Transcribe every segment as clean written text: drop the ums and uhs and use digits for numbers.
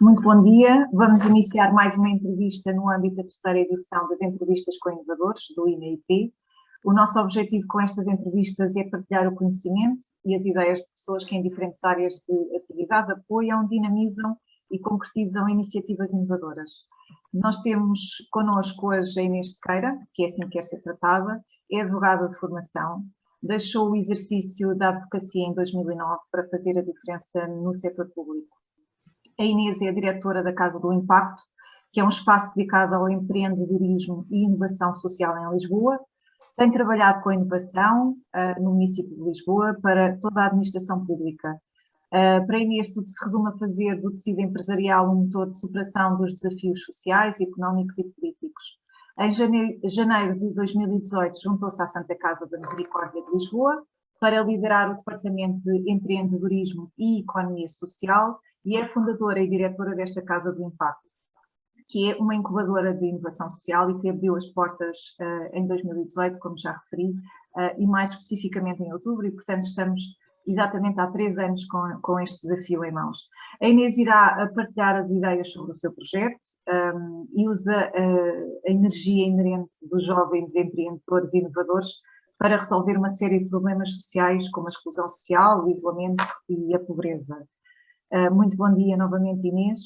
Muito bom dia. Vamos iniciar mais uma entrevista no âmbito da terceira edição das entrevistas com inovadores, do INAIP. O nosso objetivo com estas entrevistas é partilhar o conhecimento e as ideias de pessoas que em diferentes áreas de atividade apoiam, dinamizam e concretizam iniciativas inovadoras. Nós temos connosco hoje a Inês Sequeira, que é assim que quer ser tratada, é advogada de formação, deixou o exercício da advocacia em 2009 para fazer a diferença no setor público. A Inês é a diretora da Casa do Impacto, que é um espaço dedicado ao empreendedorismo e inovação social em Lisboa. Tem trabalhado com a inovação no município de Lisboa para toda a administração pública. Para a Inês, tudo se resume a fazer do tecido empresarial um motor de superação dos desafios sociais, económicos e políticos. Em janeiro de 2018, juntou-se à Santa Casa da Misericórdia de Lisboa para liderar o Departamento de Empreendedorismo e Economia Social e é fundadora e diretora desta Casa do Impacto, que é uma incubadora de inovação social e que abriu as portas em 2018, como já referi, e mais especificamente em outubro, e portanto estamos exatamente há 3 anos com este desafio em mãos. A Inês irá partilhar as ideias sobre o seu projeto e usa a energia inerente dos jovens empreendedores e inovadores para resolver uma série de problemas sociais, como a exclusão social, o isolamento e a pobreza. Muito bom dia novamente, Inês.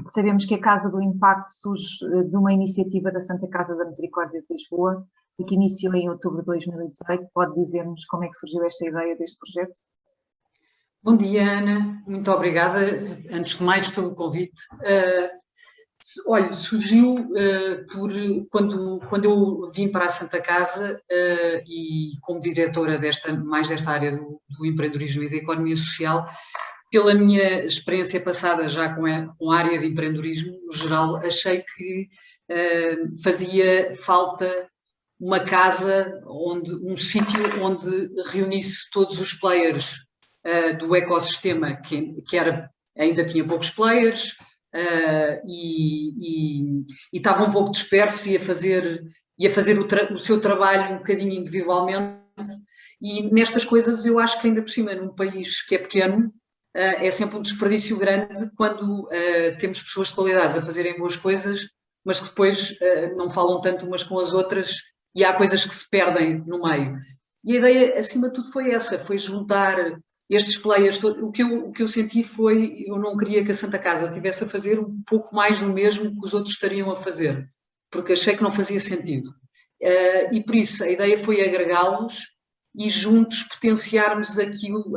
Sabemos que a Casa do Impacto surge de uma iniciativa da Santa Casa da Misericórdia de Lisboa e que iniciou em outubro de 2018. Pode dizer-nos como é que surgiu esta ideia deste projeto? Bom dia, Ana. Muito obrigada, antes de mais, pelo convite. Olha, surgiu quando eu vim para a Santa Casa e como diretora desta área do empreendedorismo e da economia social, pela minha experiência passada já com a área de empreendedorismo, no geral, achei que fazia falta uma casa, um sítio onde reunisse todos os players do ecossistema, que ainda tinha poucos players, e estava um pouco disperso e a fazer o seu trabalho um bocadinho individualmente, e nestas coisas eu acho que ainda por cima, num país que é pequeno, é sempre um desperdício grande quando temos pessoas de qualidades a fazerem boas coisas, mas que depois não falam tanto umas com as outras e há coisas que se perdem no meio. E a ideia, acima de tudo, foi essa, foi juntar estes players. O que eu senti foi, eu não queria que a Santa Casa tivesse a fazer um pouco mais do mesmo que os outros estariam a fazer, porque achei que não fazia sentido. E por isso a ideia foi agregá-los e juntos potenciarmos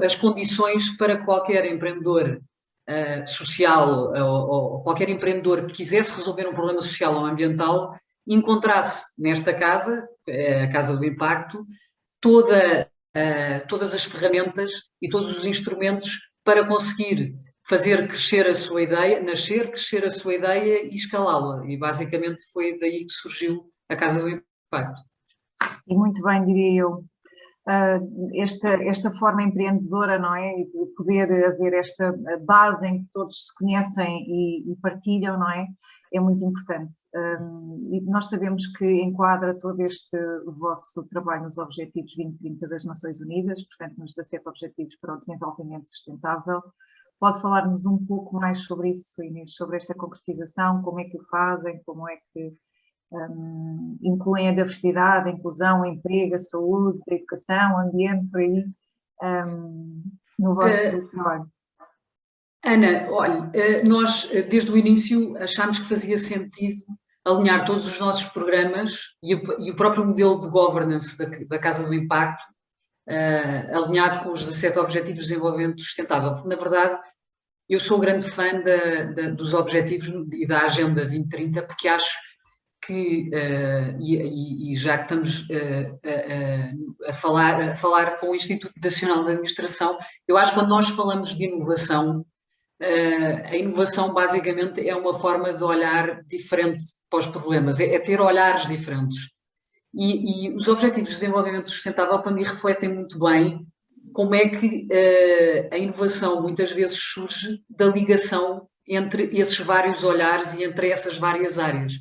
as condições para qualquer empreendedor social ou qualquer empreendedor que quisesse resolver um problema social ou ambiental, encontrasse nesta casa, a Casa do Impacto, todas as ferramentas e todos os instrumentos para conseguir fazer crescer a sua ideia, crescer a sua ideia e escalá-la. E basicamente foi daí que surgiu a Casa do Impacto. E muito bem, diria eu. Esta forma empreendedora, não é? E de poder haver esta base em que todos se conhecem e partilham, não é? É muito importante. E nós sabemos que enquadra todo este vosso trabalho nos Objetivos 2030 das Nações Unidas, portanto, nos 17 Objetivos para o Desenvolvimento Sustentável. Pode falar-nos um pouco mais sobre isso, Inês, sobre esta concretização, como é que o fazem, como é que incluem a diversidade, a inclusão, o emprego, a saúde, a educação, o ambiente, por aí, no vosso trabalho? Ana, olha, nós desde o início achámos que fazia sentido alinhar todos os nossos programas e o próprio modelo de governance da Casa do Impacto, alinhado com os 17 Objetivos de Desenvolvimento Sustentável, porque na verdade eu sou grande fã dos Objetivos e da Agenda 2030, porque acho que, e já que estamos a falar com o Instituto Nacional de Administração, eu acho que quando nós falamos de inovação, a inovação basicamente é uma forma de olhar diferente para os problemas, é ter olhares diferentes. E os Objetivos de Desenvolvimento Sustentável para mim refletem muito bem como é que a inovação muitas vezes surge da ligação entre esses vários olhares e entre essas várias áreas.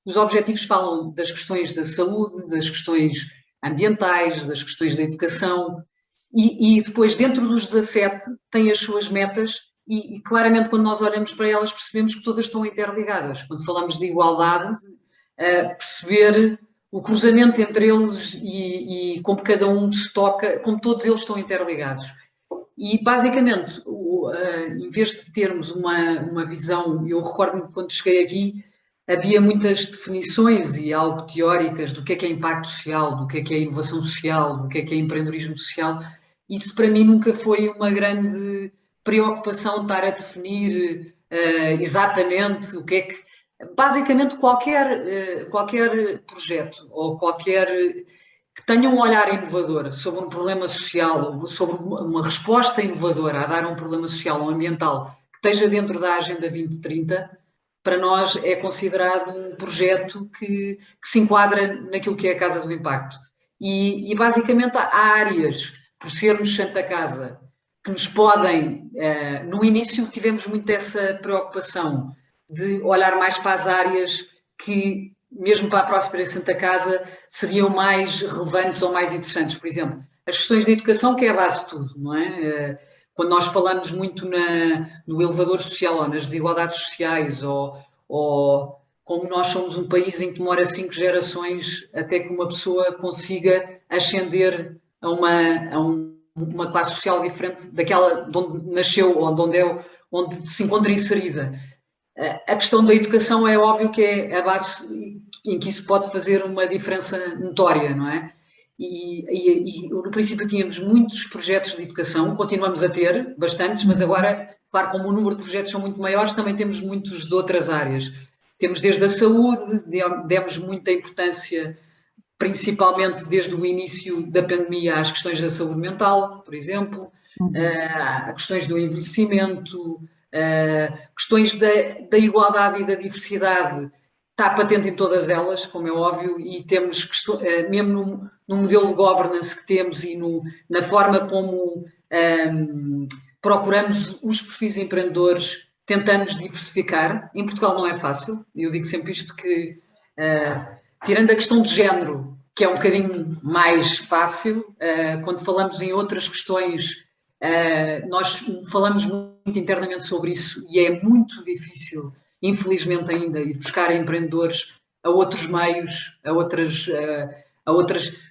Os objetivos falam das questões da saúde, das questões ambientais, das questões da educação e depois dentro dos 17 tem as suas metas e claramente quando nós olhamos para elas percebemos que todas estão interligadas. Quando falamos de igualdade, perceber o cruzamento entre eles e como cada um se toca, como todos eles estão interligados. E, basicamente, em vez de termos uma visão, eu recordo-me que quando cheguei aqui, havia muitas definições e algo teóricas do que é impacto social, do que é inovação social, do que é empreendedorismo social. Isso, para mim, nunca foi uma grande preocupação estar a definir exatamente o que é que... Basicamente, qualquer projeto ou qualquer que tenha um olhar inovador sobre um problema social, sobre uma resposta inovadora a dar a um problema social ou ambiental que esteja dentro da Agenda 2030, para nós é considerado um projeto que se enquadra naquilo que é a Casa do Impacto. E basicamente há áreas, por sermos Santa Casa, que nos podem... no início tivemos muito essa preocupação de olhar mais para as áreas que, mesmo para a próspera Santa Casa, seriam mais relevantes ou mais interessantes. Por exemplo, as questões de educação, que é a base de tudo, não é? Quando nós falamos muito no elevador social ou nas desigualdades sociais, ou como nós somos um país em que demora 5 gerações até que uma pessoa consiga ascender a uma classe social diferente daquela de onde nasceu ou onde se encontra inserida. A questão da educação é óbvio que é a base em que isso pode fazer uma diferença notória, não é? E no princípio tínhamos muitos projetos de educação, continuamos a ter bastantes, mas agora, claro, como o número de projetos são muito maiores, também temos muitos de outras áreas. Temos desde a saúde, demos muita importância, principalmente desde o início da pandemia, às questões da saúde mental, por exemplo, a questões do envelhecimento, questões da igualdade e da diversidade, está patente em todas elas, como é óbvio, e temos, mesmo no modelo de governance que temos e na forma como procuramos os perfis empreendedores, tentamos diversificar. Em Portugal não é fácil, eu digo sempre isto que, tirando a questão de género, que é um bocadinho mais fácil, quando falamos em outras questões, nós falamos muito internamente sobre isso e é muito difícil, infelizmente ainda, ir buscar empreendedores a outros meios, a outras...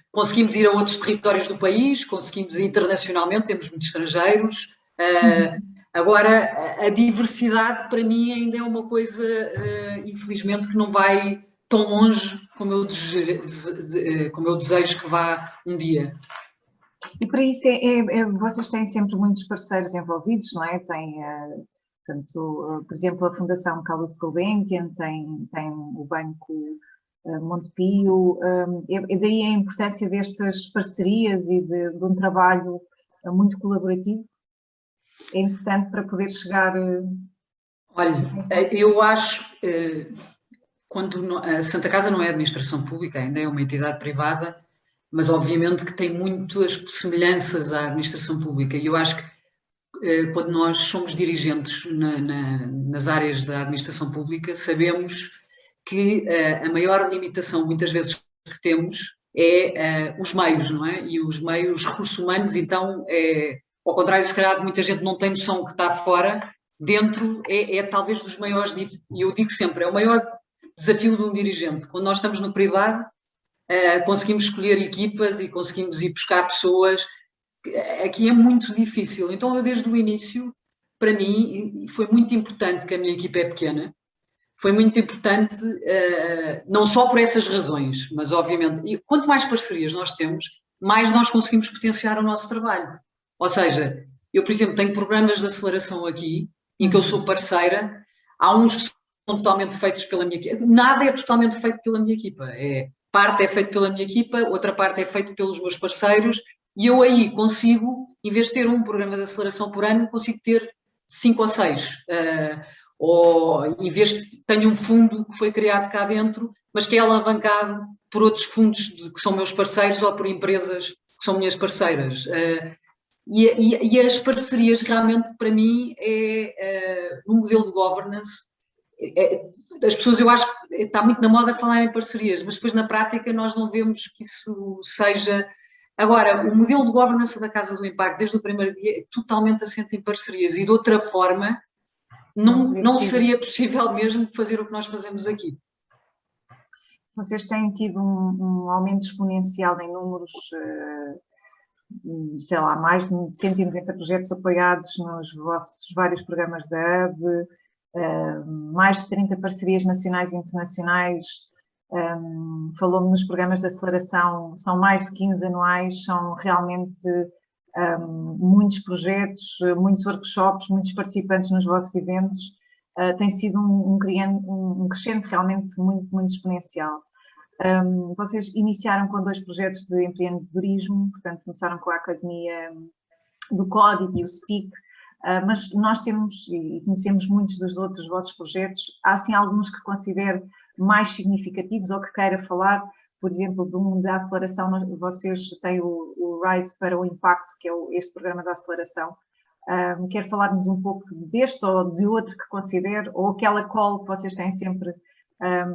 Conseguimos ir a outros territórios do país, conseguimos ir internacionalmente, temos muitos estrangeiros. Agora, a diversidade para mim ainda é uma coisa, infelizmente, que não vai tão longe como eu desejo que vá um dia. E para isso vocês têm sempre muitos parceiros envolvidos, não é? Tem, portanto, por exemplo, a Fundação Carlos Gulbenkian, tem o Banco Montepio, e daí a importância destas parcerias e de um trabalho muito colaborativo. É importante para poder chegar... Olha, eu acho que quando a Santa Casa não é administração pública, ainda é uma entidade privada, mas obviamente que tem muitas semelhanças à administração pública. E eu acho que quando nós somos dirigentes nas áreas da administração pública, sabemos que a maior limitação, muitas vezes, que temos é os meios, não é? E os meios, os recursos humanos, então, ao contrário, se calhar, muita gente não tem noção que está fora, dentro é talvez dos maiores, e eu digo sempre, é o maior desafio de um dirigente. Quando nós estamos no privado, conseguimos escolher equipas e conseguimos ir buscar pessoas. Aqui é muito difícil. Então, eu desde o início, para mim, foi muito importante que a minha equipa é pequena. Foi muito importante, não só por essas razões, mas obviamente, e quanto mais parcerias nós temos, mais nós conseguimos potenciar o nosso trabalho. Ou seja, eu, por exemplo, tenho programas de aceleração aqui, em que eu sou parceira. Há uns que são totalmente feitos pela minha equipa. Nada é totalmente feito pela minha equipa. Parte é feito pela minha equipa, outra parte é feito pelos meus parceiros, e eu aí consigo, em vez de ter um programa de aceleração por ano, consigo ter 5 ou 6. Ou em vez de tenho um fundo que foi criado cá dentro, mas que é alavancado por outros fundos que são meus parceiros ou por empresas que são minhas parceiras. E as parcerias realmente, para mim, um modelo de governance. As pessoas, eu acho que está muito na moda falar em parcerias, mas depois na prática nós não vemos que isso seja Agora, o modelo de governança da Casa do Impacto, desde o primeiro dia, é totalmente assente em parcerias e de outra forma não seria possível mesmo fazer o que nós fazemos aqui. Vocês têm tido um aumento exponencial em números, sei lá, mais de 190 projetos apoiados nos vossos vários programas da Hub, mais de 30 parcerias nacionais e internacionais. Falou-me nos programas de aceleração, são mais de 15 anuais, são realmente muitos projetos, muitos workshops, muitos participantes nos vossos eventos. Tem sido um crescente realmente muito exponencial. Vocês iniciaram com 2 projetos de empreendedorismo, portanto começaram com a Academia do Código e o Speak, mas nós temos e conhecemos muitos dos outros vossos projetos. Há assim alguns que considero mais significativos ou que queira falar, por exemplo, da aceleração. Vocês têm o Rise para o Impacto, que é este programa de aceleração. Quer falar-nos um pouco deste ou de outro que considere, ou aquela call que vocês têm sempre,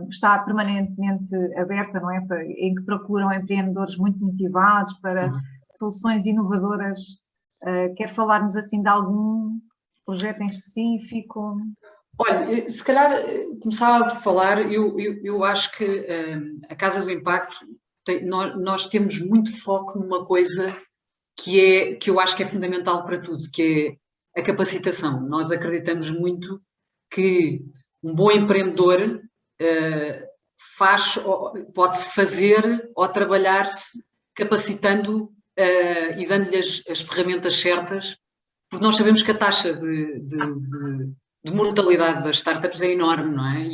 está permanentemente aberta, não é? Em que procuram empreendedores muito motivados para soluções inovadoras. Quer falar-nos assim de algum projeto em específico? Olha, se calhar começava a falar, eu acho que a Casa do Impacto, nós temos muito foco numa coisa que eu acho que é fundamental para tudo, que é a capacitação. Nós acreditamos muito que um bom empreendedor pode-se fazer ou trabalhar-se capacitando e dando-lhe as ferramentas certas, porque nós sabemos que a taxa de mortalidade das startups é enorme, não é?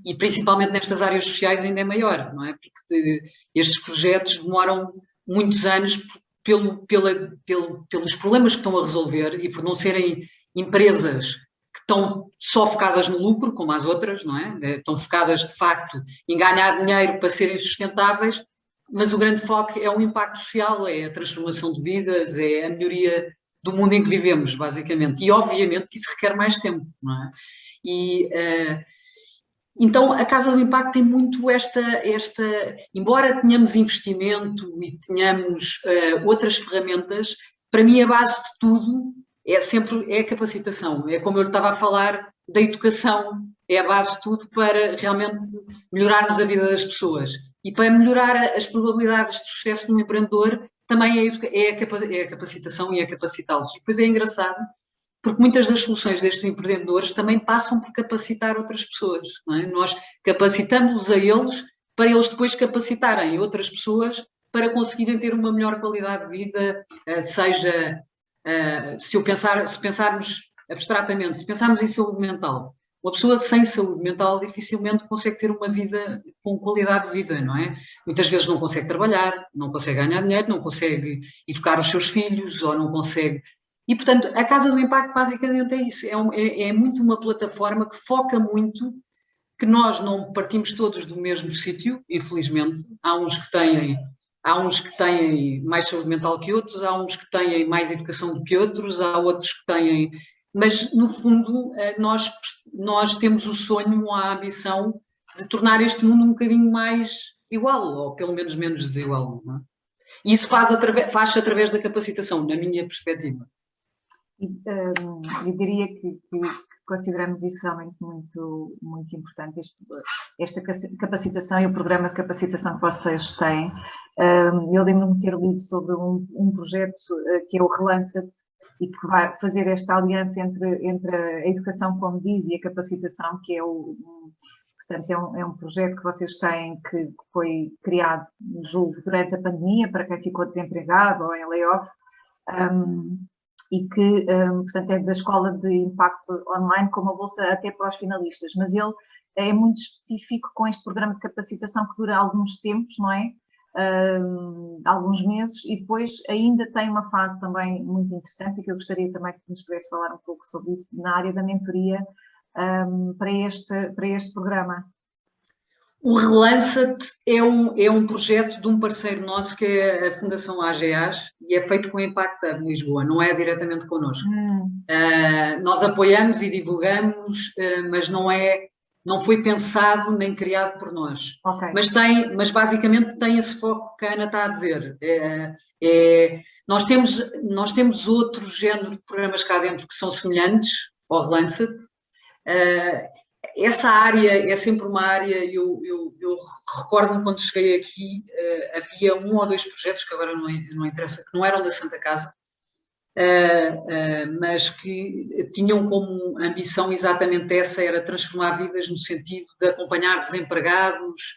E principalmente nestas áreas sociais ainda é maior, não é? Porque estes projetos demoram muitos anos pelos problemas que estão a resolver e por não serem empresas que estão só focadas no lucro, como as outras, não é? Estão focadas, de facto, em ganhar dinheiro para serem sustentáveis, mas o grande foco é o impacto social, é a transformação de vidas, é a melhoria do mundo em que vivemos, basicamente. E, obviamente, que isso requer mais tempo, não é? Então, a Casa do Impacto tem muito embora tenhamos investimento e tenhamos outras ferramentas, para mim a base de tudo é a capacitação. É como eu estava a falar da educação, é a base de tudo para realmente melhorarmos a vida das pessoas. E para melhorar as probabilidades de sucesso no empreendedor, também é a capacitação e é capacitá-los. E depois é engraçado, porque muitas das soluções destes empreendedores também passam por capacitar outras pessoas, não é? Nós capacitamos-los a eles para eles depois capacitarem outras pessoas para conseguirem ter uma melhor qualidade de vida, seja, se pensarmos abstratamente, se pensarmos em saúde mental, uma pessoa sem saúde mental dificilmente consegue ter uma vida com qualidade de vida, não é? Muitas vezes não consegue trabalhar, não consegue ganhar dinheiro, não consegue educar os seus filhos ou não consegue... E, portanto, a Casa do Impacto basicamente é isso, é muito uma plataforma que foca muito, que nós não partimos todos do mesmo sítio, infelizmente. Há uns que têm mais saúde mental que outros, há uns que têm mais educação do que outros, há outros que têm... Mas, no fundo, nós temos o sonho, a ambição de tornar este mundo um bocadinho mais igual, ou pelo menos menos desigual, não é? E isso faz-se através da capacitação, na minha perspectiva. Eu diria que consideramos isso realmente muito importante, esta capacitação e o programa de capacitação que vocês têm. Eu lembro-me de ter lido sobre um projeto que é o Relança-te, e que vai fazer esta aliança entre a educação, como diz, e a capacitação, que é portanto, é um projeto que vocês têm, que foi criado, julgo, durante a pandemia, para quem ficou desempregado ou em layoff, e que, portanto, é da Escola de Impacto Online, com uma bolsa até para os finalistas, mas ele é muito específico com este programa de capacitação que dura alguns tempos, não é? Alguns meses, e depois ainda tem uma fase também muito interessante, e que eu gostaria também que nos pudesse falar um pouco sobre isso, na área da mentoria, para este programa. O Relança-te é um projeto de um parceiro nosso, que é a Fundação AGAs, e é feito com o Impact Hub de Lisboa, não é diretamente connosco. Nós apoiamos e divulgamos, mas não é não foi pensado nem criado por nós. Ok. Mas basicamente tem esse foco que a Ana está a dizer. Nós temos outro género de programas cá dentro que são semelhantes ao Relancet. Essa área é sempre uma área, eu recordo-me quando cheguei aqui, havia 1 ou 2 projetos, que agora não interessa, que não eram da Santa Casa, mas que tinham como ambição exatamente essa, era transformar vidas no sentido de acompanhar desempregados.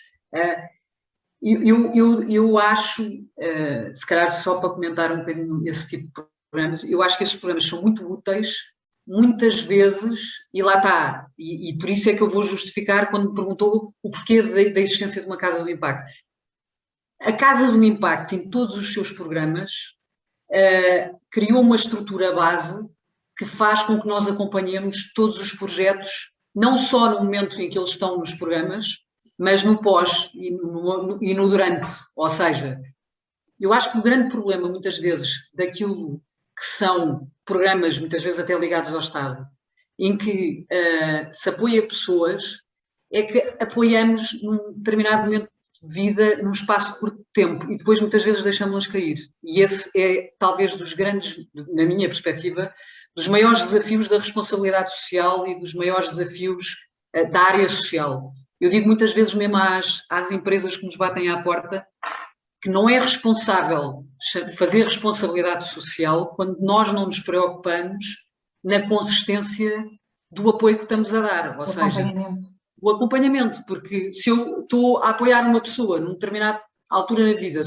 Eu acho, se calhar só para comentar um bocadinho esse tipo de programas, eu acho que esses programas são muito úteis, muitas vezes, e lá está, e por isso é que eu vou justificar quando me perguntou o porquê da existência de uma Casa do Impacto. A Casa do Impacto, em todos os seus programas, criou uma estrutura base que faz com que nós acompanhemos todos os projetos, não só no momento em que eles estão nos programas, mas no pós e no durante. Ou seja, eu acho que o grande problema, muitas vezes, daquilo que são programas, muitas vezes até ligados ao Estado, em que se apoia pessoas, é que apoiamos num determinado momento de vida, num espaço de curto tempo, e depois muitas vezes deixamos-las cair. E esse é talvez dos grandes, na minha perspectiva, dos maiores desafios da responsabilidade social e dos maiores desafios da área social. Eu digo muitas vezes mesmo às empresas que nos batem à porta que não é responsável fazer responsabilidade social quando nós não nos preocupamos na consistência do apoio que estamos a dar. Ou seja, o acompanhamento, porque se eu estou a apoiar uma pessoa numa determinada altura na vida,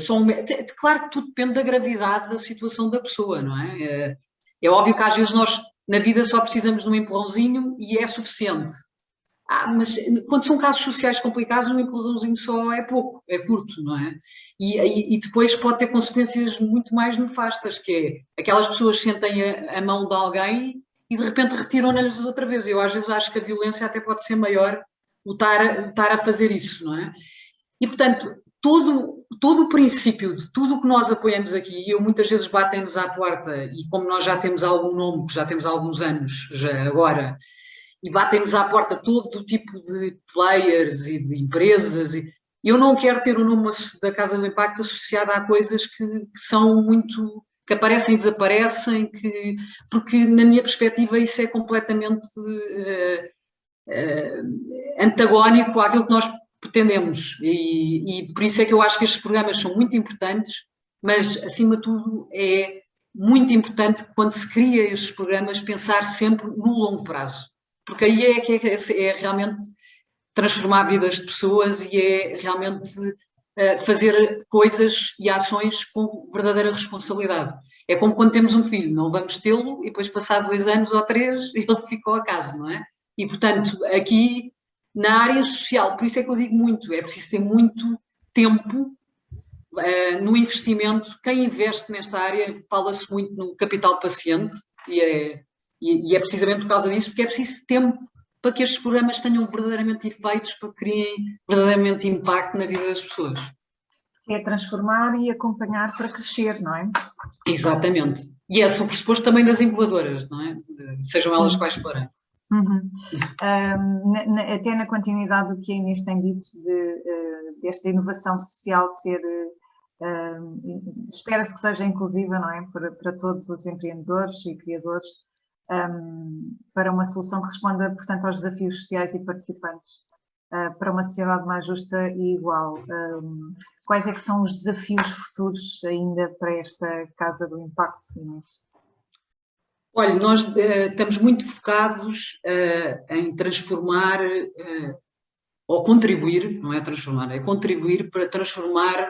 claro que tudo depende da gravidade da situação da pessoa, não é? É óbvio que às vezes nós na vida só precisamos de um empurrãozinho e é suficiente. Mas quando são casos sociais complicados, um empurrãozinho só é pouco, é curto, não é? E depois pode ter consequências muito mais nefastas, que é aquelas pessoas sentem a mão de alguém e de repente retiram-nas outra vez. Eu às vezes acho que a violência até pode ser maior o estar a fazer isso, não é? E portanto, todo o princípio de tudo o que nós apoiamos aqui, eu muitas vezes batem-nos à porta e como nós já temos algum nome, já temos alguns anos já agora, e batem-nos à porta todo o tipo de players e de empresas. Eu não quero ter o nome da Casa do Impacto associado a coisas que são muito... que aparecem e desaparecem, porque na minha perspectiva isso é completamente antagónico àquilo que nós pretendemos. E por isso é que eu acho que estes programas são muito importantes, mas acima de tudo é muito importante quando se cria estes programas pensar sempre no longo prazo. Porque aí é realmente transformar vidas de pessoas e é realmente fazer coisas e ações com verdadeira responsabilidade. É como quando temos um filho, não vamos tê-lo e depois passar 2 anos ou 3 ele ficou a casa, não é? E portanto, aqui na área social, por isso é que eu digo muito, é preciso ter muito tempo no investimento. Quem investe nesta área, fala-se muito no capital paciente e é precisamente por causa disso, porque é preciso tempo para que estes programas tenham verdadeiramente efeitos, para que criem verdadeiramente impacto na vida das pessoas. É transformar e acompanhar para crescer, não é? Exatamente. E esse é o pressuposto também das incubadoras, não é? Sejam elas quais forem. Uhum. Até na continuidade do que a Inês tem dito desta inovação social ser... espera-se que seja inclusiva, não é? Para todos os empreendedores e criadores, para uma solução que responda, portanto, aos desafios sociais e participantes, para uma sociedade mais justa e igual. Quais é que são os desafios futuros ainda para esta Casa do Impacto, Inês? Olha, nós estamos muito focados em transformar, ou contribuir, não é transformar, é contribuir para transformar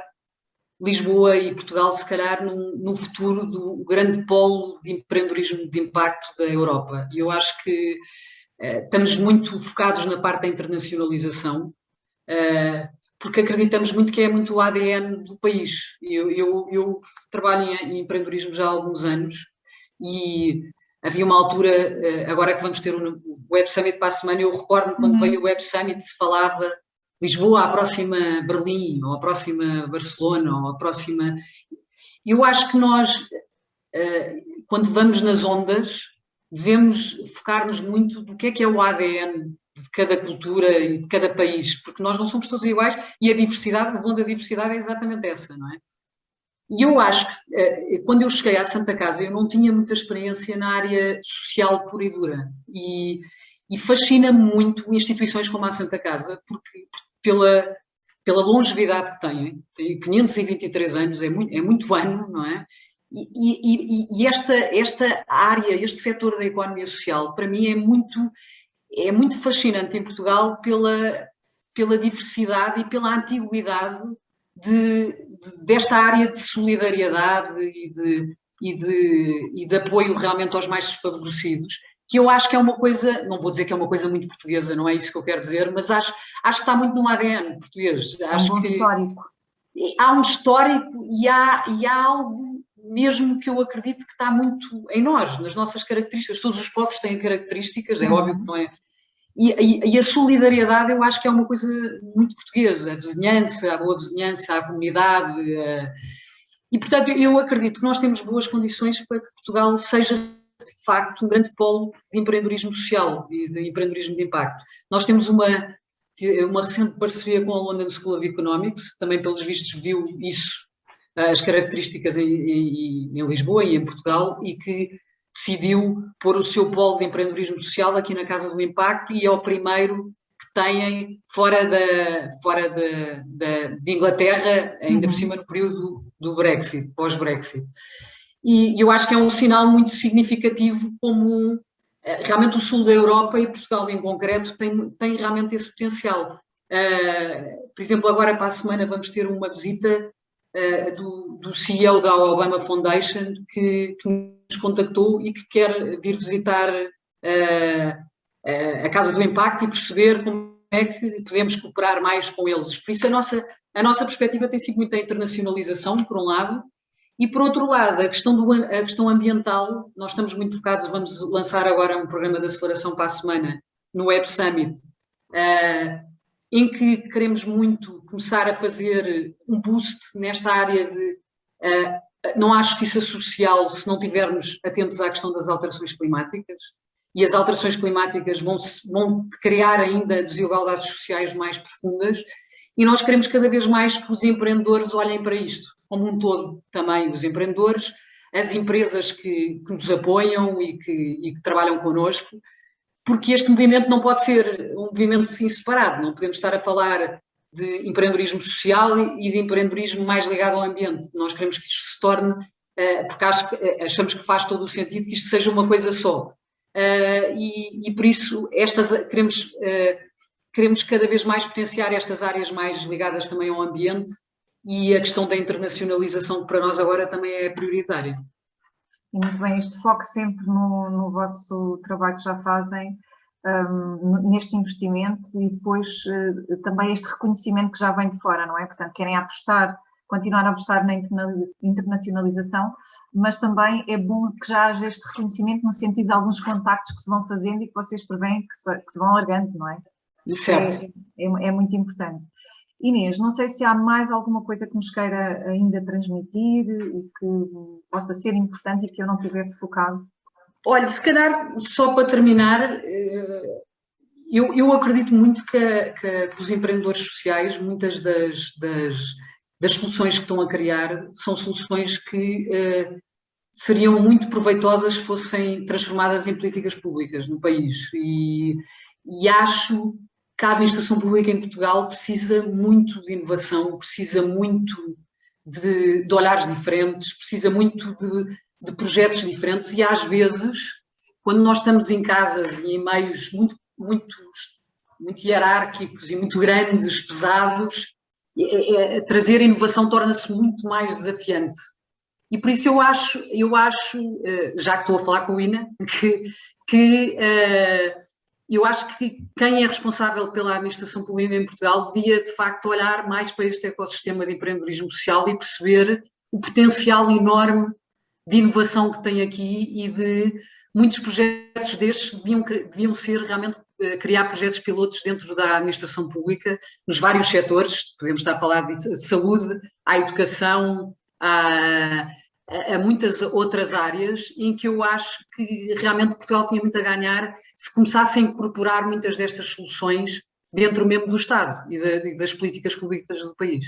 Lisboa e Portugal, se calhar, no futuro do grande polo de empreendedorismo de impacto da Europa. E eu acho que estamos muito focados na parte da internacionalização, porque acreditamos muito que é muito o ADN do país. Eu trabalho em empreendedorismo já há alguns anos e havia uma altura, agora que vamos ter o Web Summit para a semana, eu recordo-me quando veio o Web Summit se falava Lisboa, a próxima Berlim, ou a próxima Barcelona, ou a próxima... Eu acho que nós, quando vamos nas ondas, devemos focar-nos muito do que é o ADN de cada cultura e de cada país, porque nós não somos todos iguais e a diversidade, o bom da diversidade é exatamente essa, não é? E eu acho que, quando eu cheguei à Santa Casa, eu não tinha muita experiência na área social pura e dura. E fascina-me muito instituições como a Santa Casa, porque pela longevidade que tem 523 anos, é muito ano, não é? E esta área, este setor da economia social, para mim é muito fascinante em Portugal pela diversidade e pela antiguidade desta área de solidariedade e de apoio realmente aos mais desfavorecidos, que eu acho que é uma coisa, não vou dizer que é uma coisa muito portuguesa, não é isso que eu quero dizer, mas acho que está muito no ADN português. É um bom histórico. Há um histórico e há algo mesmo que eu acredito que está muito em nós, nas nossas características. Todos os povos têm características, é óbvio que não é. E a solidariedade eu acho que é uma coisa muito portuguesa, a vizinhança, a boa vizinhança, a comunidade. E, portanto, eu acredito que nós temos boas condições para que Portugal seja, de facto, um grande polo de empreendedorismo social e de empreendedorismo de impacto. Nós temos uma recente parceria com a London School of Economics, também pelos vistos viu isso, as características em Lisboa e em Portugal, e que decidiu pôr o seu polo de empreendedorismo social aqui na Casa do Impacto, e é o primeiro que têm fora de Inglaterra, ainda por cima no período do Brexit, pós-Brexit. E eu acho que é um sinal muito significativo como realmente o sul da Europa e Portugal em concreto tem realmente esse potencial. Por exemplo, agora para a semana vamos ter uma visita do CEO da Obama Foundation que nos contactou e que quer vir visitar a Casa do Impacto e perceber como é que podemos cooperar mais com eles. Por isso a nossa perspectiva tem sido muito a internacionalização, por um lado, e por outro lado, a questão ambiental. Nós estamos muito focados, vamos lançar agora um programa de aceleração para a semana no Web Summit, em que queremos muito começar a fazer um boost nesta área de não há justiça social se não estivermos atentos à questão das alterações climáticas, e as alterações climáticas vão criar ainda desigualdades sociais mais profundas, e nós queremos cada vez mais que os empreendedores olhem para isto, como um todo também, os empreendedores, as empresas que nos apoiam e que trabalham connosco, porque este movimento não pode ser um movimento assim separado, não podemos estar a falar de empreendedorismo social e de empreendedorismo mais ligado ao ambiente. Nós queremos que isto se torne, porque achamos que faz todo o sentido que isto seja uma coisa só. E por isso queremos cada vez mais potenciar estas áreas mais ligadas também ao ambiente, e a questão da internacionalização, que para nós agora também é prioritária. Muito bem, este foco sempre no vosso trabalho que já fazem, neste investimento, e depois também este reconhecimento que já vem de fora, não é? Portanto, querem continuar a apostar na internacionalização, mas também é bom que já haja este reconhecimento no sentido de alguns contactos que se vão fazendo e que vocês preveem que se vão alargando, não é? Certo. É muito importante. Inês, não sei se há mais alguma coisa que nos queira ainda transmitir e que possa ser importante e que eu não tivesse focado. Olha, se calhar, só para terminar, eu acredito muito que os empreendedores sociais, muitas das soluções que estão a criar, são soluções que seriam muito proveitosas se fossem transformadas em políticas públicas no país. E acho que a administração pública em Portugal precisa muito de inovação, precisa muito de olhares diferentes, precisa muito de projetos diferentes, e às vezes, quando nós estamos em casas e em meios muito hierárquicos e muito grandes, pesados, trazer inovação torna-se muito mais desafiante. E por isso eu acho, já que estou a falar com o INA, eu acho que quem é responsável pela administração pública em Portugal devia, de facto, olhar mais para este ecossistema de empreendedorismo social e perceber o potencial enorme de inovação que tem aqui, e de muitos projetos destes deviam ser realmente criar projetos pilotos dentro da administração pública, nos vários setores. Podemos estar a falar de saúde, à educação, a muitas outras áreas em que eu acho que realmente Portugal tinha muito a ganhar se começasse a incorporar muitas destas soluções dentro mesmo do Estado e das políticas públicas do país.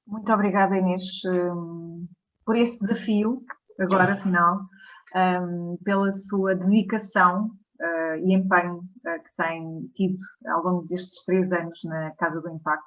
Muito obrigada, Inês, por esse desafio, agora, afinal, pela sua dedicação e empenho que tem tido ao longo destes 3 anos na Casa do Impacto.